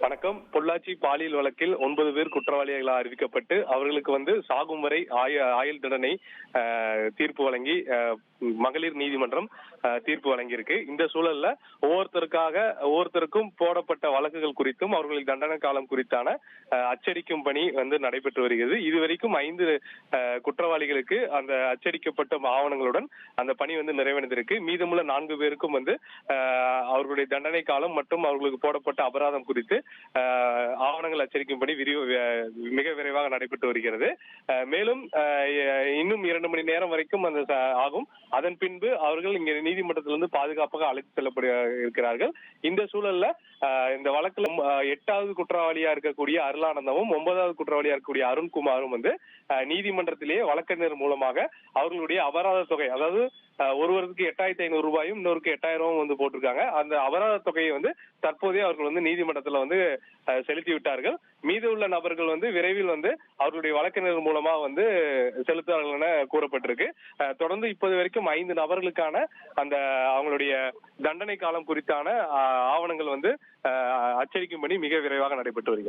வணக்கம். பொள்ளாச்சி பாலியல் வழக்கில் 9 பேர் குற்றவாளிகளாக அறிவிக்கப்பட்டு அவர்களுக்கு சாகும் வரை ஆயுள் தண்டனை தீர்ப்பு வழங்கி மகளிர் நீதிமன்றம் தீர்ப்பு வழங்கியிருக்கு. இந்த சூழல்ல ஒவ்வொருத்தருக்கும் போடப்பட்ட வழக்குகள் குறித்தும் அவர்களின் தண்டனை காலம் குறித்தான அச்சடிக்கும் பணி நடைபெற்று வருகிறது. இதுவரைக்கும் 5 குற்றவாளிகளுக்கு அந்த அச்சடிக்கப்பட்ட ஆவணங்களுடன் அந்த பணி நிறைவடைந்திருக்கு. மீதமுள்ள 4 பேருக்கும் அவர்களுடைய தண்டனை காலம் மற்றும் அவர்களுக்கு போடப்பட்ட அபராதம் குறித்து ஆவணங்கள் அச்சடிக்கும் பணி மிக விரைவாக நடைபெற்று வருகிறது. மேலும் இன்னும் 2 மணி நேரம் வரைக்கும் ஆகும். அதன் பின்பு அவர்கள் இங்க நீதிமன்றத்திலிருந்து பாதுகாப்பாக அழைத்து செல்லப்பட இருக்கிறார்கள். இந்த சூழல்ல இந்த வழக்குல 8வது குற்றவாளியா இருக்கக்கூடிய அருளானந்தமும் 9வது குற்றவாளியா இருக்கக்கூடிய அருண்குமாரும் நீதிமன்றத்திலேயே வழக்கறிஞர் மூலமாக அவர்களுடைய அபராத தொகை, அதாவது ஒருவருக்கு 8,500 ரூபாயும் இன்னொருக்கு 8,000 போட்டிருக்காங்க. அந்த அபராத தொகையை தற்போதே அவர்கள் நீதிமன்றத்துல செலுத்தி விட்டார்கள். மீது உள்ள நபர்கள் விரைவில் அவர்களுடைய வழக்கறிஞர் மூலமா செலுத்துவார்கள் என கூறப்பட்டிருக்கு. தொடர்ந்து இப்போது வரைக்கும் 5 நபர்களுக்கான அந்த அவங்களுடைய தண்டனை காலம் குறித்தான ஆவணங்கள் அச்சடிக்கும் பணி மிக விரைவாக நடைபெற்று வருகிறது.